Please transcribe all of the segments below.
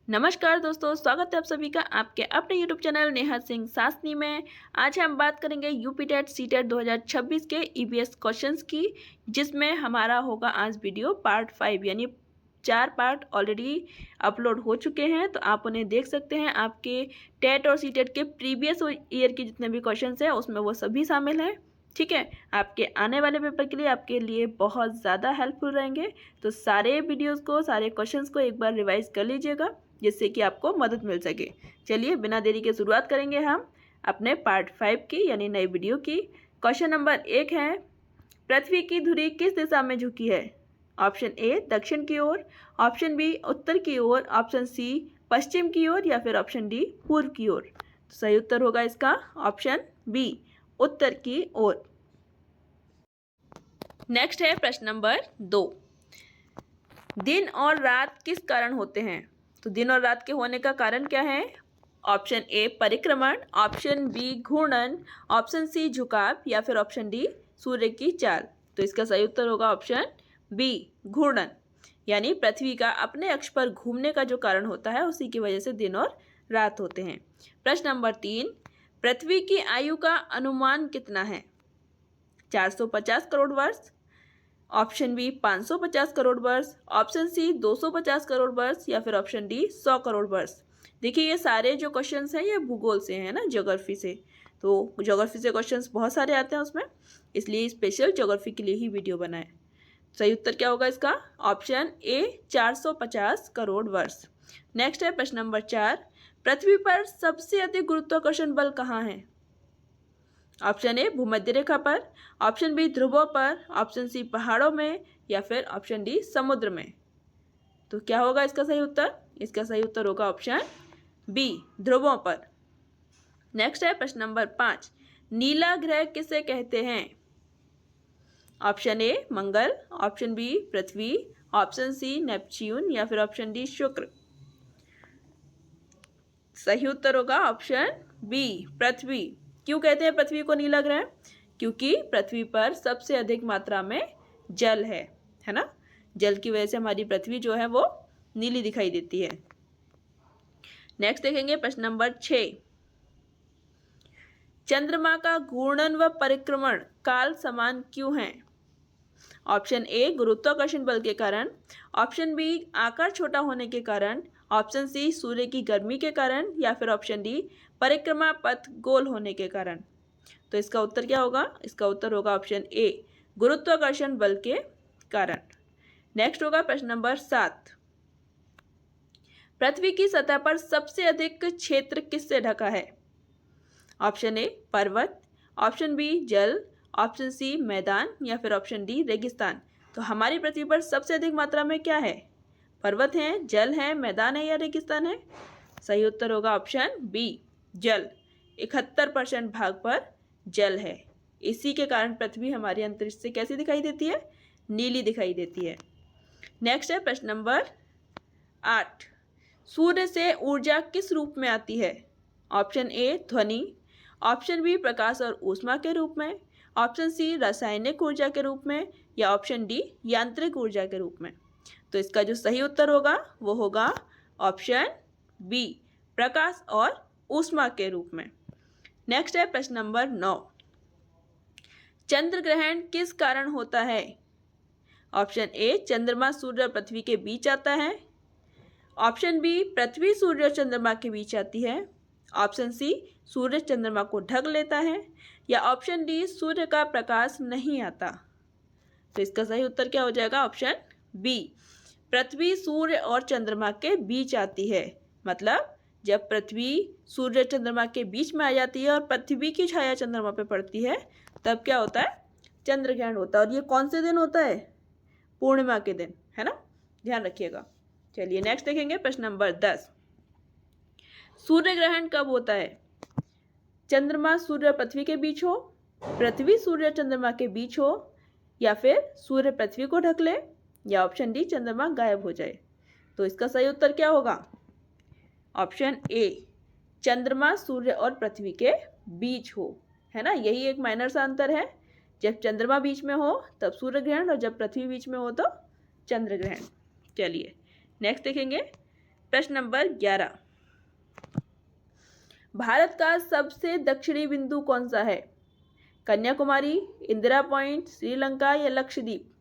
नमस्कार दोस्तों, स्वागत है आप सभी का आपके अपने यूट्यूब चैनल नेहा सिंह सासनी में। आज हम बात करेंगे यूपी टेट सी टेट 2026 के ईवीएस क्वेश्चंस की, जिसमें हमारा होगा आज वीडियो पार्ट 5, यानी 4 पार्ट ऑलरेडी अपलोड हो चुके हैं, तो आप उन्हें देख सकते हैं। आपके टेट और सी टेट के प्रीवियस ईयर के जितने भी क्वेश्चन हैं उसमें वो सभी शामिल हैं। ठीक है, आपके आने वाले पेपर के लिए आपके लिए बहुत ज़्यादा हेल्पफुल रहेंगे। तो सारे वीडियोज़ को, सारे क्वेश्चंस को एक बार रिवाइज कर लीजिएगा, जिससे कि आपको मदद मिल सके। चलिए बिना देरी के शुरुआत करेंगे हम अपने पार्ट 5 की, यानी नई वीडियो की। क्वेश्चन नंबर 1 है, पृथ्वी की धुरी किस दिशा में झुकी है? ऑप्शन ए दक्षिण की ओर, ऑप्शन बी उत्तर की ओर, ऑप्शन सी पश्चिम की ओर, या फिर ऑप्शन डी पूर्व की ओर। तो सही उत्तर होगा इसका ऑप्शन बी, उत्तर की ओर। नेक्स्ट है प्रश्न नंबर 2, दिन और रात किस कारण होते हैं? तो दिन और रात के होने का कारण क्या है? ऑप्शन ए परिक्रमण, ऑप्शन बी घूर्णन, ऑप्शन सी झुकाव, या फिर ऑप्शन डी सूर्य की चाल। तो इसका सही उत्तर होगा ऑप्शन बी घूर्णन, यानी पृथ्वी का अपने अक्ष पर घूमने का जो कारण होता है उसी की वजह से दिन और रात होते हैं। प्रश्न नंबर 3, पृथ्वी की आयु का अनुमान कितना है? 450 करोड़ वर्ष, ऑप्शन बी 550 करोड़ वर्ष, ऑप्शन सी 250 करोड़ वर्ष, या फिर ऑप्शन डी 100 करोड़ वर्ष। देखिए ये सारे जो क्वेश्चंस हैं ये भूगोल से हैं ना, ज्योग्राफी से। तो ज्योग्राफी से क्वेश्चंस बहुत सारे आते हैं उसमें, इसलिए स्पेशल ज्योग्राफी के लिए ही वीडियो बनाए। सही उत्तर क्या होगा इसका? ऑप्शन ए 450 करोड़ वर्ष। नेक्स्ट है प्रश्न नंबर 4, पृथ्वी पर सबसे अधिक गुरुत्वाकर्षण बल कहाँ है? ऑप्शन ए भूमध्य रेखा पर, ऑप्शन बी ध्रुवों पर, ऑप्शन सी पहाड़ों में, या फिर ऑप्शन डी समुद्र में। तो क्या होगा इसका सही उत्तर? इसका सही उत्तर होगा ऑप्शन बी ध्रुवों पर। नेक्स्ट है प्रश्न नंबर 5, नीला ग्रह किसे कहते हैं? ऑप्शन ए मंगल, ऑप्शन बी पृथ्वी, ऑप्शन सी नेपच्यून, या फिर ऑप्शन डी शुक्र। सही उत्तर होगा ऑप्शन बी पृथ्वी। क्यों कहते हैं पृथ्वी को नीला ग्रह? क्योंकि पृथ्वी पर सबसे अधिक मात्रा में जल है ना। जल की वजह से हमारी पृथ्वी जो है वो नीली दिखाई देती है। नेक्स्ट देखेंगे प्रश्न नंबर 6, चंद्रमा का घूर्णन व परिक्रमण काल समान क्यों है? ऑप्शन ए गुरुत्वाकर्षण बल के कारण, ऑप्शन बी आकार छोटा होने के कारण, ऑप्शन सी सूर्य की गर्मी के कारण, या फिर ऑप्शन डी परिक्रमा पथ गोल होने के कारण। तो इसका उत्तर क्या होगा? इसका उत्तर होगा ऑप्शन ए गुरुत्वाकर्षण बल के कारण। नेक्स्ट होगा प्रश्न नंबर 7, पृथ्वी की सतह पर सबसे अधिक क्षेत्र किससे ढका है? ऑप्शन ए पर्वत, ऑप्शन बी जल, ऑप्शन सी मैदान, या फिर ऑप्शन डी रेगिस्तान। तो हमारी पृथ्वी पर सबसे अधिक मात्रा में क्या है? पर्वत हैं, जल है, मैदान है, या रेगिस्तान है? सही उत्तर होगा ऑप्शन बी जल। 71% भाग पर जल है, इसी के कारण पृथ्वी हमारे अंतरिक्ष से कैसी दिखाई देती है? नीली दिखाई देती है। नेक्स्ट है प्रश्न नंबर 8, सूर्य से ऊर्जा किस रूप में आती है? ऑप्शन ए ध्वनि, ऑप्शन बी प्रकाश और ऊष्मा के रूप में, ऑप्शन सी रासायनिक ऊर्जा के रूप में, या ऑप्शन डी यांत्रिक ऊर्जा के रूप में। तो इसका जो सही उत्तर होगा वो होगा ऑप्शन बी प्रकाश और ऊष्मा के रूप में। नेक्स्ट है प्रश्न नंबर 9, चंद्र ग्रहण किस कारण होता है? ऑप्शन ए चंद्रमा सूर्य और पृथ्वी के बीच आता है, ऑप्शन बी पृथ्वी सूर्य और चंद्रमा के बीच आती है, ऑप्शन सी सूर्य चंद्रमा को ढक लेता है, या ऑप्शन डी सूर्य का प्रकाश नहीं आता। तो इसका सही उत्तर क्या हो जाएगा? ऑप्शन बी पृथ्वी सूर्य और चंद्रमा के बीच आती है। मतलब जब पृथ्वी सूर्य चंद्रमा के बीच में आ जाती है और पृथ्वी की छाया चंद्रमा पे पड़ती है, तब क्या होता है? चंद्र ग्रहण होता है। और ये कौन से दिन होता है? पूर्णिमा के दिन, है ना, ध्यान रखिएगा। चलिए नेक्स्ट देखेंगे प्रश्न नंबर 10, सूर्य ग्रहण कब होता है? चंद्रमा सूर्य और पृथ्वी के बीच हो, पृथ्वी सूर्य चंद्रमा के बीच हो, या फिर सूर्य पृथ्वी को ढक ले, या ऑप्शन डी चंद्रमा गायब हो जाए। तो इसका सही उत्तर क्या होगा? ऑप्शन ए चंद्रमा सूर्य और पृथ्वी के बीच हो, है ना। यही एक माइनर सा अंतर है, जब चंद्रमा बीच में हो तब सूर्य ग्रहण, और जब पृथ्वी बीच में हो तो चंद्र ग्रहण। चलिए नेक्स्ट देखेंगे, प्रश्न नंबर 11, भारत का सबसे दक्षिणी बिंदु कौन सा है? कन्याकुमारी, इंदिरा पॉइंट, श्रीलंका या लक्षद्वीप?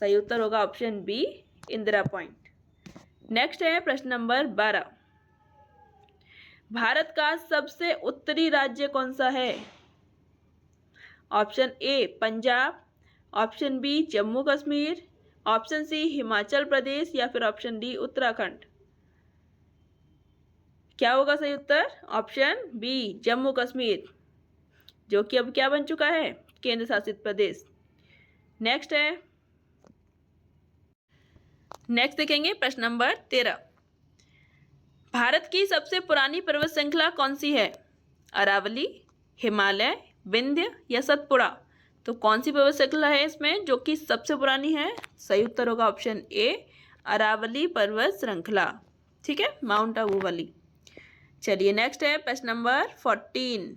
सही उत्तर होगा option B, Indira Point. Next है प्रश्न नंबर 12, भारत का सबसे उत्तरी राज्य कौन सा है? Option A Punjab, option B Jammu Kashmir, option C Himachal Pradesh या फिर ऑप्शन डी उत्तराखंड? क्या होगा सही उत्तर? ऑप्शन बी जम्मू कश्मीर, जो कि अब क्या बन चुका है? केंद्र शासित प्रदेश। नेक्स्ट देखेंगे प्रश्न नंबर 13, भारत की सबसे पुरानी पर्वत श्रृंखला कौन सी है? अरावली, हिमालय, विंध्य या सतपुड़ा? तो कौन सी पर्वत श्रृंखला है इसमें जो कि सबसे पुरानी है? सही उत्तर होगा ऑप्शन ए, अरावली पर्वत श्रृंखला। ठीक है, माउंट आबू वाली। चलिए नेक्स्ट है प्रश्न नंबर 14,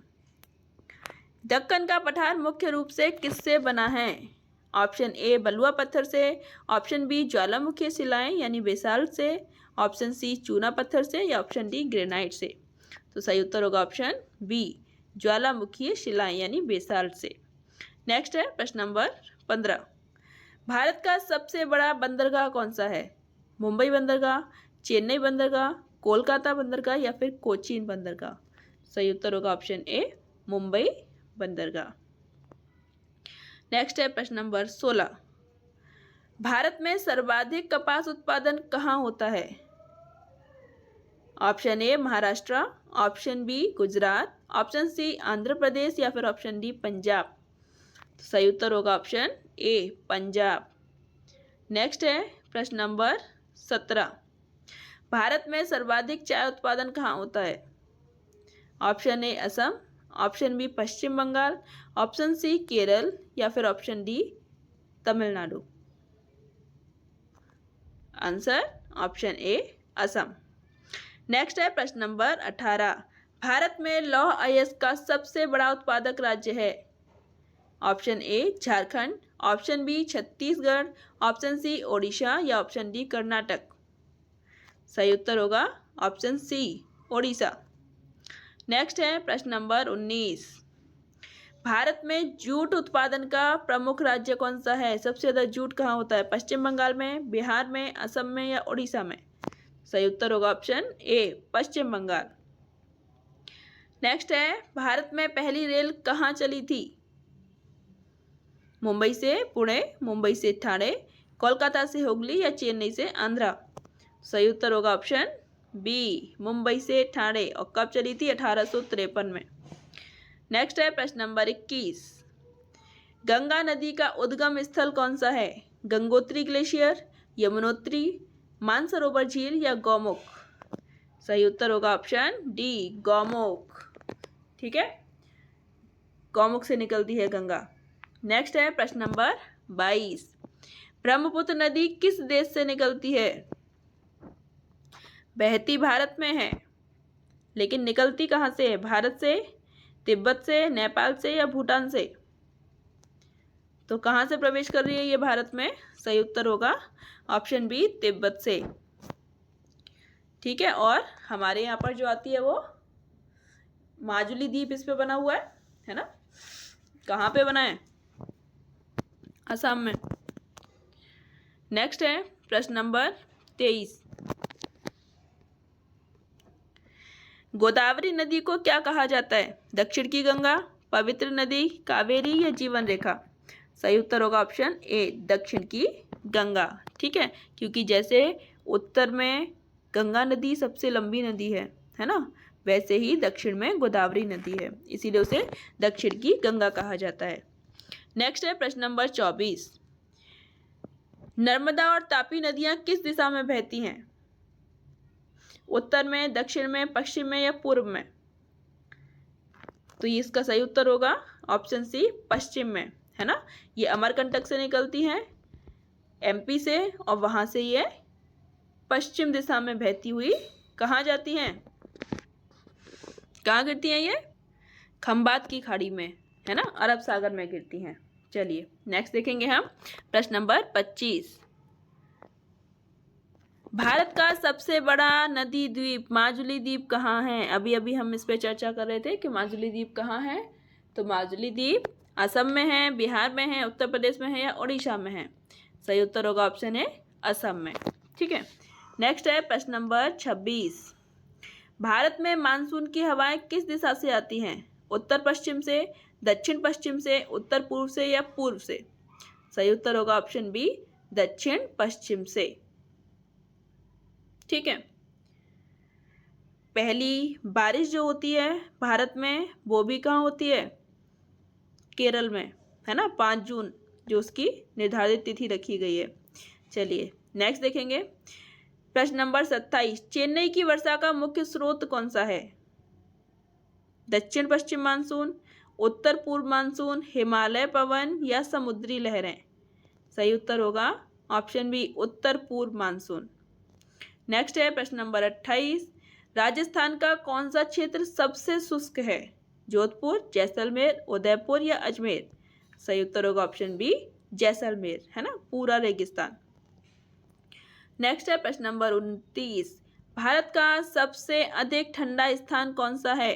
दक्कन का पठार मुख्य रूप से किससे बना है? ऑप्शन ए बलुआ पत्थर से, ऑप्शन बी ज्वालामुखी शिलाएं यानी बेसाल्ट से, ऑप्शन सी चूना पत्थर से या ऑप्शन डी ग्रेनाइट से? तो सही उत्तर होगा ऑप्शन बी, ज्वालामुखी शिलाएं यानी बेसाल्ट से। नेक्स्ट है प्रश्न नंबर 15, भारत का सबसे बड़ा बंदरगाह कौन सा है? मुंबई बंदरगाह, चेन्नई बंदरगाह, कोलकाता बंदरगाह या फिर कोचीन बंदरगाह? सही उत्तर होगा ऑप्शन ए, मुंबई बंदरगाह। नेक्स्ट है प्रश्न नंबर 16, भारत में सर्वाधिक कपास उत्पादन कहाँ होता है? Option A Maharashtra, option B Gujarat, option C Andhra Pradesh या फिर ऑप्शन डी पंजाब? तो सही उत्तर होगा ऑप्शन ए, पंजाब। नेक्स्ट है प्रश्न नंबर 17, भारत में सर्वाधिक चाय उत्पादन कहाँ होता है? Option A Assam, option B Paschim Bangal, option C Kerala या फिर option D Tamil Nadu? Answer option A Assam. Next है प्रश्न नंबर 18, भारत में लौह अयस्क का सबसे बड़ा उत्पादक राज्य है? Option A Jharkhand, option B Chhattisgarh, option C Odisha या ऑप्शन डी कर्नाटक? सही उत्तर होगा ऑप्शन सी, ओडिशा। नेक्स्ट है प्रश्न नंबर 19, भारत में जूट उत्पादन का प्रमुख राज्य कौन सा है? सबसे ज़्यादा जूट कहाँ होता है? पश्चिम बंगाल में, बिहार में, असम में या उड़ीसा में? सही उत्तर होगा option A, Paschim Bangal. Next है, भारत में पहली रेल कहाँ चली थी? मुंबई से पुणे, मुंबई से ठाणे, कोलकाता से हुगली या चेन्नई से आंध्रा? सही उत्तर होगा ऑप्शन बी, मुंबई से ठाणे। और कब चली थी? 1853 में। नेक्स्ट है प्रश्न नंबर 21, गंगा नदी का उद्गम स्थल कौन सा है? गंगोत्री ग्लेशियर, यमुनोत्री, मानसरोवर झील या गौमुख? सही उत्तर होगा ऑप्शन डी, गौमुख। ठीक है, गौमुख से निकलती है गंगा। नेक्स्ट है प्रश्न नंबर 22, ब्रह्मपुत्र नदी किस देश से निकलती है? बहती भारत में है, लेकिन निकलती कहाँ से है? भारत से, तिब्बत से, नेपाल से या भूटान से? तो कहाँ से प्रवेश कर रही है ये भारत में? सही उत्तर होगा ऑप्शन बी, तिब्बत से। ठीक है, और हमारे यहाँ पर जो आती है वो माजुली द्वीप इस पे बना हुआ है ना? कहाँ पे बना है? असम में। नेक्स्ट है प्रश्न नंबर 23, गोदावरी नदी को क्या कहा जाता है? दक्षिण की गंगा, पवित्र नदी, कावेरी या जीवन रेखा? सही उत्तर होगा ऑप्शन ए, दक्षिण की गंगा। ठीक है, क्योंकि जैसे उत्तर में गंगा नदी सबसे लंबी नदी है ना, वैसे ही दक्षिण में गोदावरी नदी है, इसीलिए उसे दक्षिण की गंगा कहा जाता है। नेक्स्ट है प्रश्न नंबर 24, नर्मदा और तापी नदियां किस दिशा में बहती हैं? उत्तर में, दक्षिण में, पश्चिम में या पूर्व में? तो ये इसका सही उत्तर होगा ऑप्शन सी, पश्चिम में, है ना। ये अमरकंटक से निकलती हैं एमपी से, और वहां से ये पश्चिम दिशा में बहती हुई कहाँ जाती हैं? कहाँ गिरती हैं ये? खंबात की खाड़ी में, है ना, अरब सागर में गिरती हैं। चलिए नेक्स्ट देखेंगे हम प्रश्न नंबर 25, भारत का सबसे बड़ा नदी द्वीप माजुली द्वीप कहाँ है? अभी अभी हम इस पे चर्चा कर रहे थे कि माजुली द्वीप कहाँ है। तो माजुली द्वीप असम में है, बिहार में है, उत्तर प्रदेश में है या उड़ीसा में है? सही उत्तर होगा ऑप्शन ए असम में। ठीक है, नेक्स्ट है प्रश्न नंबर 26। भारत में मानसून की हवाएं किस दिशा से आती हैं? उत्तर पश्चिम से, दक्षिण पश्चिम से, उत्तर पूर्व से या पूर्व से? सही उत्तर होगा ऑप्शन बी दक्षिण पश्चिम से। ठीक है, पहली बारिश जो होती है भारत में वो भी कहाँ होती है? केरल में, है ना, 5 जून जो उसकी निर्धारित तिथि रखी गई है। चलिए नेक्स्ट देखेंगे प्रश्न नंबर 27। चेन्नई की वर्षा का मुख्य स्रोत कौन सा है? दक्षिण पश्चिम मानसून, उत्तर पूर्व मानसून, हिमालय पवन या समुद्री लहरें? सही उत्तर होगा ऑप्शन बी उत्तर पूर्व मानसून। नेक्स्ट है प्रश्न नंबर 28। राजस्थान का कौन सा क्षेत्र सबसे शुष्क है? जोधपुर, जैसलमेर, उदयपुर या अजमेर? सही उत्तर होगा ऑप्शन बी जैसलमेर, है ना, पूरा रेगिस्तान। नेक्स्ट है प्रश्न नंबर 29। भारत का सबसे अधिक ठंडा स्थान कौन सा है?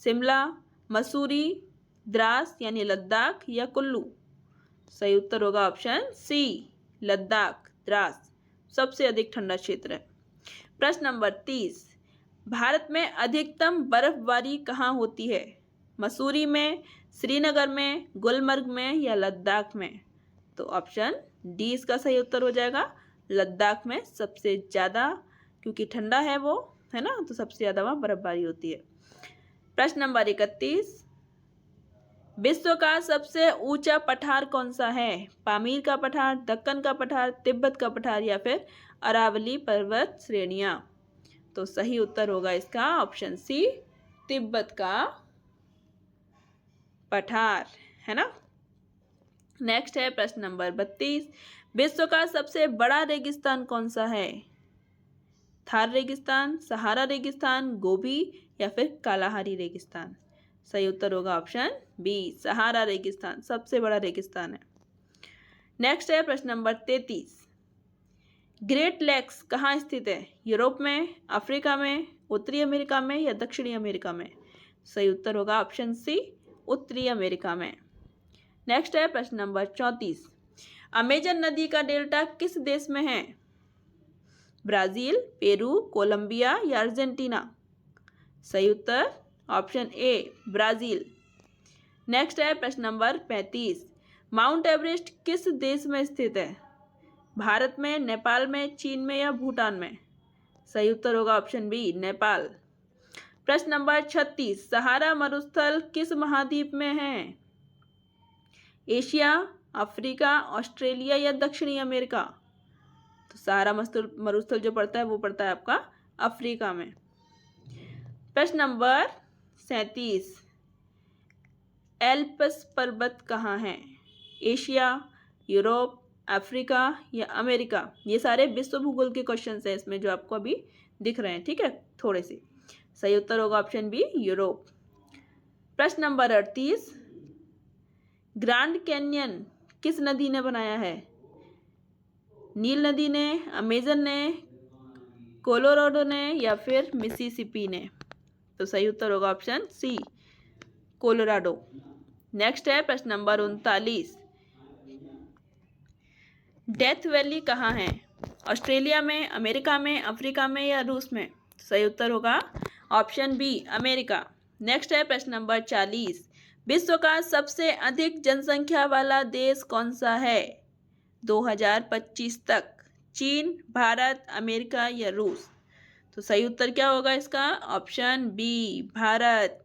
शिमला, मसूरी, द्रास यानी लद्दाख या कुल्लू? सही उत्तर होगा ऑप्शन सी लद्दाख, द्रास सबसे अधिक ठंडा क्षेत्र है। प्रश्न नंबर 30। भारत में अधिकतम बर्फबारी कहाँ होती है? मसूरी में, श्रीनगर में, गुलमर्ग में या लद्दाख में? तो ऑप्शन डी इसका सही उत्तर हो जाएगा, लद्दाख में सबसे ज़्यादा, क्योंकि ठंडा है वो, है ना, तो सबसे ज़्यादा वहाँ बर्फबारी होती है। प्रश्न नंबर 31। विश्व का सबसे ऊंचा पठार कौन सा है? पामीर का पठार, दक्कन का पठार, तिब्बत का पठार या फिर अरावली पर्वत श्रेणियां? तो सही उत्तर होगा इसका ऑप्शन सी तिब्बत का पठार, है ना। नेक्स्ट है प्रश्न नंबर 32। विश्व का सबसे बड़ा रेगिस्तान कौन सा है? थार रेगिस्तान, सहारा रेगिस्तान, गोबी या फिर कालाहारी रेगिस्तान? सही उत्तर होगा ऑप्शन बी सहारा रेगिस्तान सबसे बड़ा रेगिस्तान है। नेक्स्ट है प्रश्न नंबर 33। ग्रेट लेक्स कहाँ स्थित है? यूरोप में, अफ्रीका में, उत्तरी अमेरिका में या दक्षिणी अमेरिका में? सही उत्तर होगा ऑप्शन सी उत्तरी अमेरिका में। नेक्स्ट है प्रश्न नंबर 34। अमेजन नदी का डेल्टा किस देश में है? ब्राज़ील, पेरू, कोलंबिया या अर्जेंटीना? सही उत्तर ऑप्शन ए ब्राज़ील। नेक्स्ट है प्रश्न नंबर 35। माउंट एवरेस्ट किस देश में स्थित है? भारत में, नेपाल में, चीन में या भूटान में? सही उत्तर होगा ऑप्शन बी नेपाल। प्रश्न नंबर 36। सहारा मरुस्थल किस महाद्वीप में है? एशिया, अफ्रीका, ऑस्ट्रेलिया या दक्षिणी अमेरिका? तो सहारा मरुस्थल जो पड़ता है वो पड़ता है आपका अफ्रीका में। प्रश्न नंबर 37। एल्प्स पर्वत कहाँ हैं? एशिया, यूरोप, अफ्रीका या अमेरिका? ये सारे विश्व भूगोल के क्वेश्चन हैं इसमें जो आपको अभी दिख रहे हैं, ठीक है, थोड़े से। सही उत्तर होगा ऑप्शन बी यूरोप। प्रश्न नंबर 38। ग्रैंड कैन्यन किस नदी ने बनाया है? नील नदी ने, अमेजन ने, कोलोराडो ने या फिर मिसिसिपी ने? तो सही उत्तर होगा ऑप्शन सी कोलोराडो। नेक्स्ट है प्रश्न नंबर 39। डेथ वैली कहाँ है? ऑस्ट्रेलिया में, अमेरिका में, अफ्रीका में या रूस में? सही उत्तर होगा ऑप्शन बी अमेरिका। नेक्स्ट है प्रश्न नंबर 40। विश्व का सबसे अधिक जनसंख्या वाला देश कौन सा है 2025 तक? चीन, भारत, अमेरिका या रूस? तो सही उत्तर क्या होगा इसका? ऑप्शन बी भारत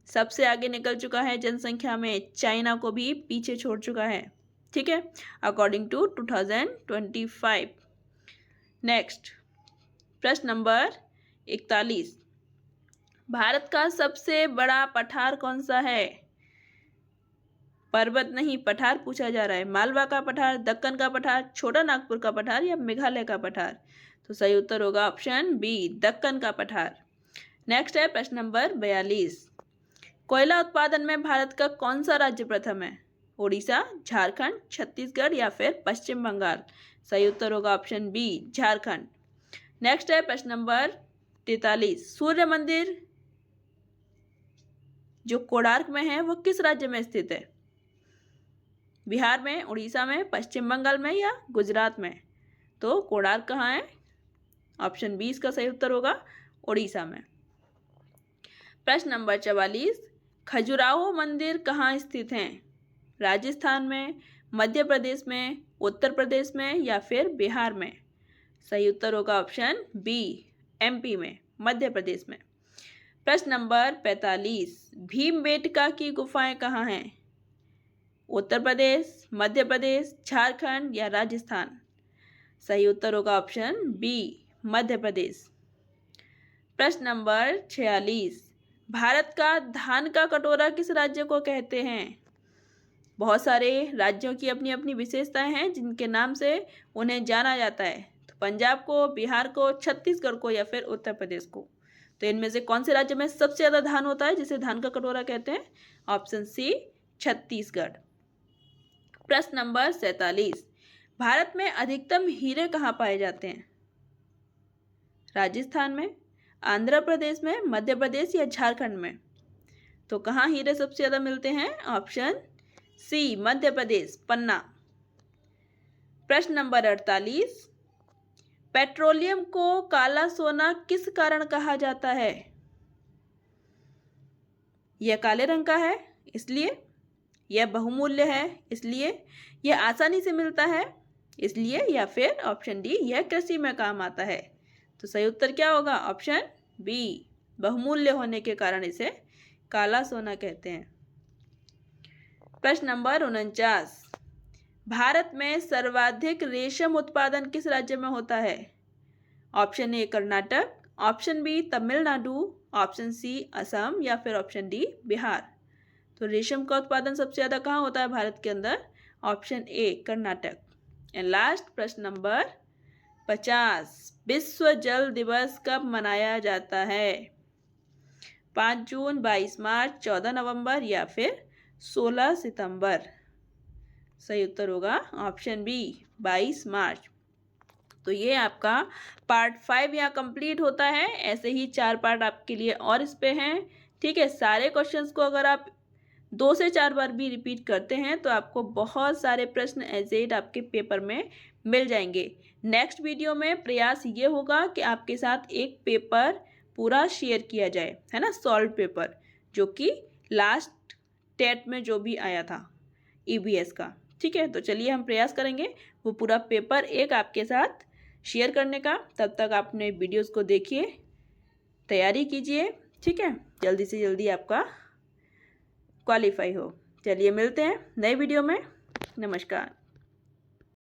सबसे आगे निकल चुका है जनसंख्या में, चाइना को भी पीछे छोड़ चुका है, ठीक है, अकॉर्डिंग टू 2025। नेक्स्ट प्रश्न नंबर 41। भारत का सबसे बड़ा पठार कौन सा है? पर्वत नहीं, पठार पूछा जा रहा है। मालवा का पठार, दक्कन का पठार, छोटा नागपुर का पठार या मेघालय का पठार? तो सही उत्तर होगा ऑप्शन बी दक्कन का पठार। नेक्स्ट है प्रश्न नंबर 42। कोयला उत्पादन में भारत का कौन सा राज्य प्रथम है? उड़ीसा, झारखंड, छत्तीसगढ़ या फिर पश्चिम बंगाल? सही उत्तर होगा ऑप्शन बी झारखंड। नेक्स्ट है प्रश्न नंबर 43। सूर्य मंदिर जो कोणार्क में है वो किस राज्य में स्थित है? बिहार में, उड़ीसा में, पश्चिम बंगाल में या गुजरात में? तो कोणार्क कहाँ है? ऑप्शन बी इसका सही उत्तर होगा, उड़ीसा में। प्रश्न नंबर 44। खजुराहो मंदिर कहाँ स्थित हैं? राजस्थान में, मध्य प्रदेश में, उत्तर प्रदेश में या फिर बिहार में? सही उत्तर होगा ऑप्शन बी, एमपी में, मध्य प्रदेश में। प्रश्न नंबर 45। भीमबेटका की गुफाएं कहाँ हैं? उत्तर प्रदेश, मध्य प्रदेश, झारखंड या राजस्थान? सही उत्तर होगा ऑप्शन बी, मध्य प्रदेश। प्रश्न नंबर 46। भारत का धान का कटोरा किस राज्य को कहते हैं? बहुत सारे राज्यों की अपनी अपनी विशेषताएं हैं जिनके नाम से उन्हें जाना जाता है। तो पंजाब को, बिहार को, छत्तीसगढ़ को या फिर उत्तर प्रदेश को? तो इनमें से कौन से राज्य में सबसे ज़्यादा धान होता है जिसे धान का कटोरा कहते हैं? Option C, Chhattisgarh. प्रश्न नंबर 47। भारत में अधिकतम हीरे कहाँ पाए जाते हैं? राजस्थान में, आंध्र प्रदेश में, मध्य प्रदेश या झारखंड में? तो कहाँ हीरे सबसे ज़्यादा मिलते हैं? ऑप्शन सी, मध्य प्रदेश, पन्ना। प्रश्न नंबर 48। पेट्रोलियम को काला सोना किस कारण कहा जाता है? यह काले रंग का है इसलिए, यह बहुमूल्य है इसलिए, यह आसानी से मिलता है इसलिए या फिर ऑप्शन डी, यह कृषि में काम आता है? तो सही उत्तर क्या होगा? ऑप्शन बी, बहुमूल्य होने के कारण इसे काला सोना कहते हैं। प्रश्न नंबर 49। भारत में सर्वाधिक रेशम उत्पादन किस राज्य में होता है? Option A Karnataka, option B Tamil Nadu, option C Assam या फिर ऑप्शन डी बिहार? तो रेशम का उत्पादन सबसे ज़्यादा कहाँ होता है भारत के अंदर? Option A Karnataka. And last प्रश्न नंबर 50। विश्व जल दिवस कब मनाया जाता है? 5 जून, 22 मार्च, 14 नवंबर या फिर 16 सितंबर? सही उत्तर होगा ऑप्शन बी, 22 मार्च। तो ये आपका पार्ट 5 यहाँ कंप्लीट होता है। ऐसे ही 4 पार्ट आपके लिए और इस पे हैं। ठीक है, सारे क्वेश्चंस को अगर आप 2 से 4 बार भी रिपीट करते हैं तो आपको बहुत सारे प्रश्न ऐसे आपके पेपर में मिल जाएंगे। नेक्स्ट वीडियो में प्रयास ये होगा कि आपके साथ एक पेपर पूरा शेयर किया जाए, है ना, सॉल्व पेपर, जो कि लास्ट टेट में जो भी आया था ईवीएस का। ठीक है, तो चलिए हम प्रयास करेंगे वो पूरा पेपर एक आपके साथ शेयर करने का। तब तक आप अपने वीडियोस को देखिए, तैयारी कीजिए। ठीक है, जल्दी से जल्दी आपका क्वालिफाई हो। चलिए मिलते हैं नए वीडियो में। नमस्कार।